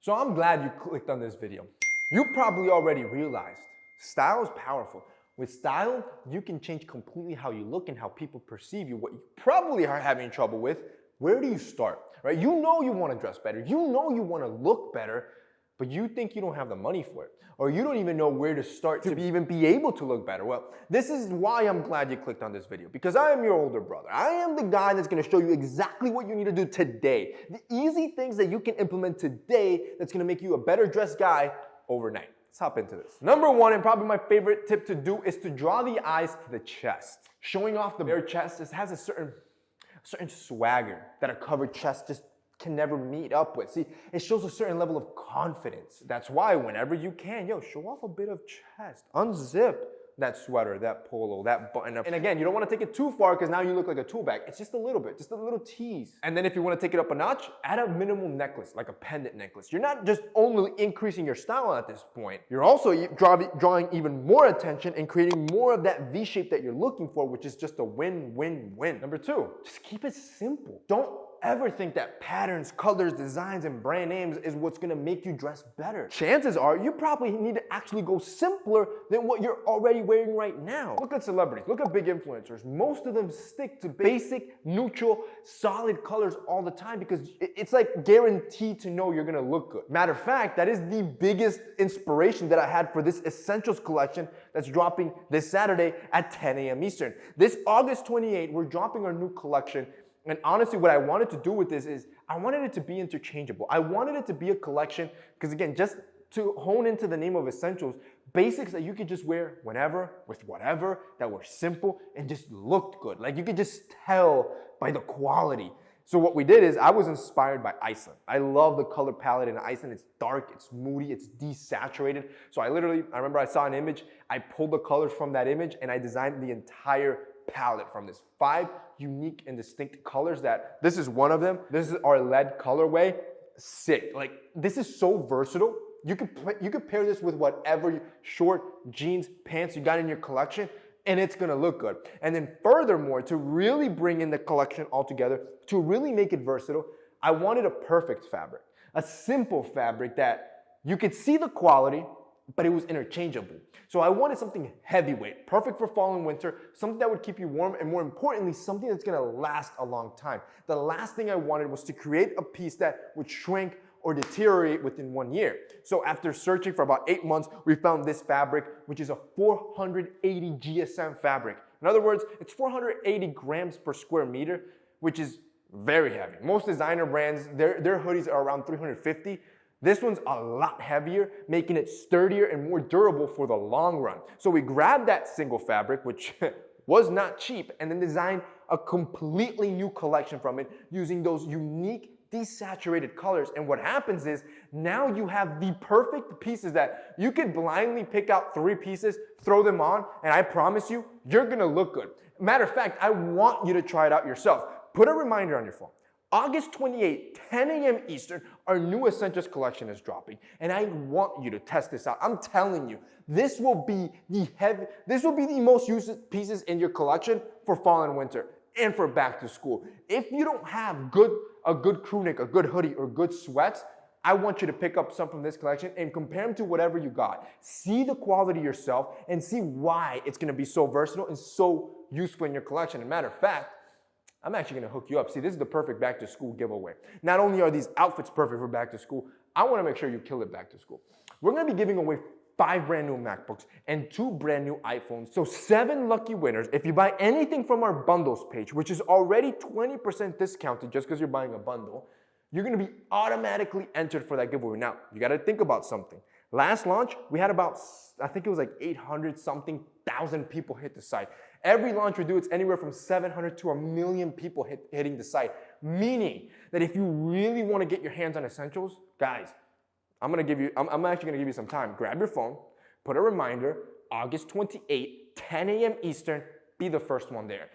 So I'm glad you clicked on this video. You probably already realized style is powerful. With style, you can change completely how you look and how people perceive you. What you probably are having trouble with, where do you start, right? You know you want to dress better. You know you want to look better, but you think you don't have the money for it. Or you don't even know where to start to even be able to look better. Well, this is why I'm glad you clicked on this video, because I am your older brother. I am the guy that's gonna show you exactly what you need to do today. The easy things that you can implement today that's gonna make you a better dressed guy overnight. Let's hop into this. Number one, and probably my favorite tip to do, is to draw the eyes to the chest. Showing off the bare chest just has a certain swagger that a covered chest just can never meet up with. See, it shows a certain level of confidence. That's why whenever you can, show off a bit of chest. Unzip that sweater, that polo, that button up. And again, you don't want to take it too far because now you look like a tool bag. It's just a little bit, just a little tease. And then if you want to take it up a notch, add a minimal necklace, like a pendant necklace. You're not just only increasing your style at this point, you're also drawing even more attention and creating more of that V shape that you're looking for, which is just a win-win-win. Number two, just keep it simple. Don't ever think that patterns, colors, designs, and brand names is what's gonna make you dress better. Chances are you probably need to actually go simpler than what you're already wearing right now. Look at celebrities, look at big influencers. Most of them stick to basic, neutral, solid colors all the time because it's like guaranteed to know you're gonna look good. Matter of fact, that is the biggest inspiration that I had for this Essentials collection that's dropping this Saturday at 10 a.m. Eastern. This August 28th, we're dropping our new collection. And honestly, what I wanted to do with this is I wanted it to be interchangeable. I wanted it to be a collection because, again, just to hone into the name of Essentials, basics that you could just wear whenever, with whatever, that were simple and just looked good. Like you could just tell by the quality. So what we did is I was inspired by Iceland. I love the color palette in Iceland. It's dark, it's moody, it's desaturated. So I remember I saw an image, I pulled the colors from that image and I designed the entire palette from this. 5 unique and distinct colors this is one of them. This is our lead colorway. Sick. Like this is so versatile. You could pair this with whatever short jeans, pants you got in your collection and it's gonna look good. And then furthermore, to really bring in the collection all together, to really make it versatile, I wanted a perfect fabric. A simple fabric that you could see the quality, but it was interchangeable. So I wanted something heavyweight, perfect for fall and winter, something that would keep you warm, and more importantly, something that's gonna last a long time. The last thing I wanted was to create a piece that would shrink or deteriorate within 1 year. So after searching for about 8 months, we found this fabric, which is a 480 GSM fabric. In other words, it's 480 grams per square meter, which is very heavy. Most designer brands, their hoodies are around 350. This one's a lot heavier, making it sturdier and more durable for the long run. So we grabbed that single fabric, which was not cheap, and then designed a completely new collection from it using those unique desaturated colors. And what happens is now you have the perfect pieces that you could blindly pick out 3 pieces, throw them on, and I promise you, you're gonna look good. Matter of fact, I want you to try it out yourself. Put a reminder on your phone. August 28th, 10 a.m. Eastern, our new Essentials collection is dropping. And I want you to test this out. I'm telling you, this will be the most used pieces in your collection for fall and winter and for back to school. If you don't have a good crew neck, a good hoodie, or good sweats, I want you to pick up some from this collection and compare them to whatever you got. See the quality yourself and see why it's gonna be so versatile and so useful in your collection. As a matter of fact, I'm actually gonna hook you up. See, this is the perfect back to school giveaway. Not only are these outfits perfect for back to school, I wanna make sure you kill it back to school. We're gonna be giving away 5 brand new MacBooks and 2 brand new iPhones. So 7 lucky winners. If you buy anything from our bundles page, which is already 20% discounted just because you're buying a bundle, you're gonna be automatically entered for that giveaway. Now, you gotta think about something. Last launch, we had about, I think it was like 800 something thousand people hit the site. Every launch we do, it's anywhere from 700 to 1 million people hitting the site. Meaning that if you really want to get your hands on Essentials, guys, I'm actually gonna give you some time. Grab your phone, put a reminder, August 28th, 10 a.m. Eastern, be the first one there.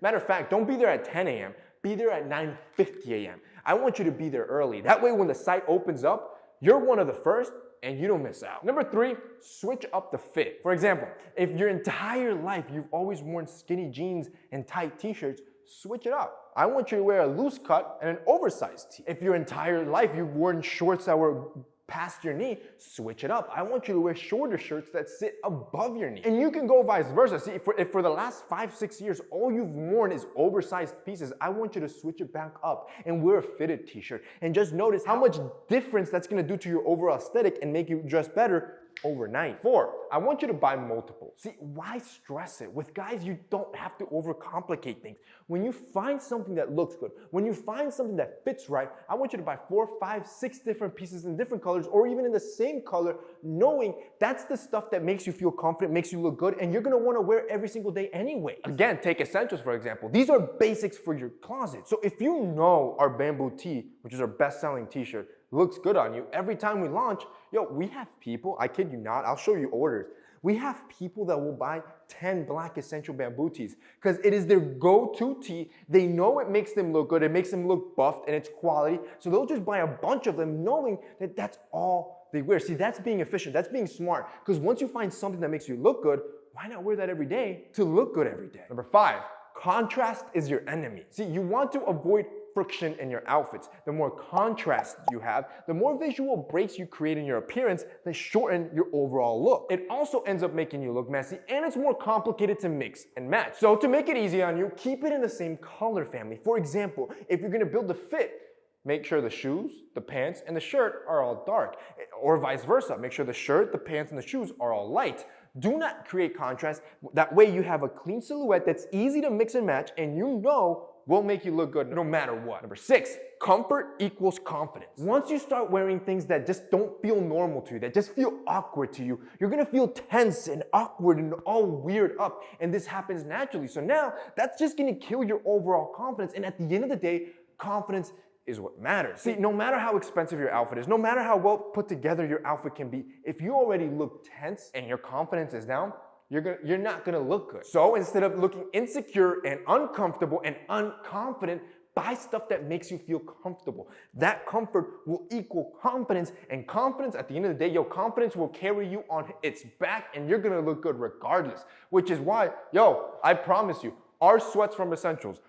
Matter of fact, don't be there at 10 a.m., be there at 9:50 a.m. I want you to be there early. That way when the site opens up, you're one of the first and you don't miss out. Number 3, switch up the fit. For example, if your entire life you've always worn skinny jeans and tight t-shirts, switch it up. I want you to wear a loose cut and an oversized tee. If your entire life you've worn shorts that were past your knee, switch it up. I want you to wear shorter shirts that sit above your knee. And you can go vice versa. See, if for the last 5-6 years, all you've worn is oversized pieces, I want you to switch it back up and wear a fitted t-shirt. And just notice how much difference that's gonna do to your overall aesthetic and make you dress better overnight. 4, I want you to buy multiple. See, why stress it? With guys, you don't have to overcomplicate things. When you find something that looks good, when you find something that fits right, I want you to buy 4, 5, 6 different pieces in different colors or even in the same color, knowing that's the stuff that makes you feel confident, makes you look good, and you're gonna wanna wear every single day anyway. Again, take essentials for example. These are basics for your closet. So if you know our bamboo tee, which is our best-selling t-shirt, looks good on you, every time we launch, we have people, I kid you not, I'll show you orders. We have people that will buy 10 black essential bamboo tees because it is their go-to tee. They know it makes them look good, it makes them look buffed, and it's quality. So they'll just buy a bunch of them knowing that that's all they wear. See, that's being efficient, that's being smart, because once you find something that makes you look good, why not wear that every day to look good every day? Number 5, contrast is your enemy. See, you want to avoid friction in your outfits. The more contrast you have, the more visual breaks you create in your appearance that shorten your overall look. It also ends up making you look messy, and it's more complicated to mix and match. So to make it easy on you, keep it in the same color family. For example, if you're gonna build a fit, make sure the shoes, the pants, and the shirt are all dark. Or vice versa, make sure the shirt, the pants, and the shoes are all light. Do not create contrast. That way you have a clean silhouette that's easy to mix and match, and you know will make you look good no matter what. Number 6, comfort equals confidence. Once you start wearing things that just don't feel normal to you, that just feel awkward to you, you're gonna feel tense and awkward and all weird up, and this happens naturally. So now, that's just gonna kill your overall confidence, and at the end of the day, confidence is what matters. See, no matter how expensive your outfit is, no matter how well put together your outfit can be, if you already look tense and your confidence is down, you're not gonna look good. So instead of looking insecure and uncomfortable and unconfident, buy stuff that makes you feel comfortable. That comfort will equal confidence, and confidence, at the end of the day, your confidence will carry you on its back, and you're gonna look good regardless. Which is why, I promise you, our sweats from Essentials,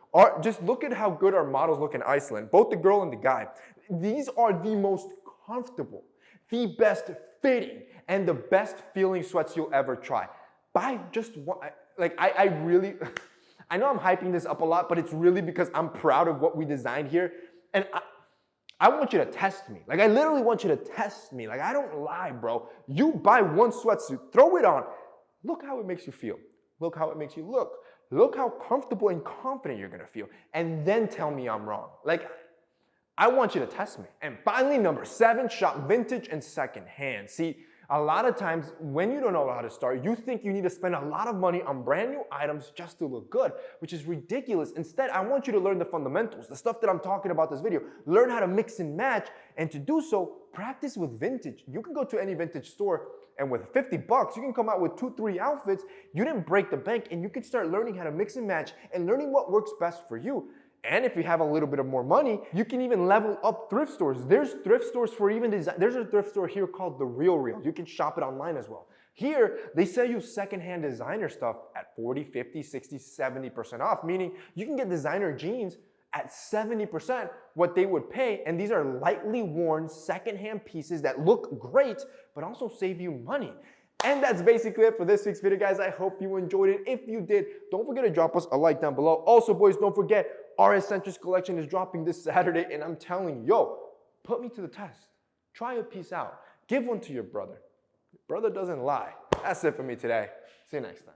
just look at how good our models look in Iceland, both the girl and the guy. These are the most comfortable, the best fitting, and the best feeling sweats you'll ever try. Buy just one. I really, I know I'm hyping this up a lot, but it's really because I'm proud of what we designed here. And I want you to test me. I literally want you to test me. I don't lie, bro. You buy one sweatsuit, throw it on. Look how it makes you feel. Look how it makes you look. Look how comfortable and confident you're gonna feel. And then tell me I'm wrong. I want you to test me. And finally, number 7, shop vintage and secondhand. See, a lot of times when you don't know how to start, you think you need to spend a lot of money on brand new items just to look good, which is ridiculous. Instead, I want you to learn the fundamentals, the stuff that I'm talking about this video. Learn how to mix and match, and to do so, practice with vintage. You can go to any vintage store, and with $50, you can come out with 2-3 outfits. You didn't break the bank, and you can start learning how to mix and match and learning what works best for you. And if you have a little bit of more money, you can even level up thrift stores. There's thrift stores for even design. There's a thrift store here called The Real Real. You can shop it online as well. Here, they sell you secondhand designer stuff at 40, 50, 60, 70% off, meaning you can get designer jeans at 70% what they would pay, and these are lightly worn secondhand pieces that look great, but also save you money. And that's basically it for this week's video, guys. I hope you enjoyed it. If you did, don't forget to drop us a like down below. Also, boys, don't forget, our Essentials collection is dropping this Saturday, and I'm telling you, put me to the test. Try a piece out. Give one to your brother. Your brother doesn't lie. That's it for me today. See you next time.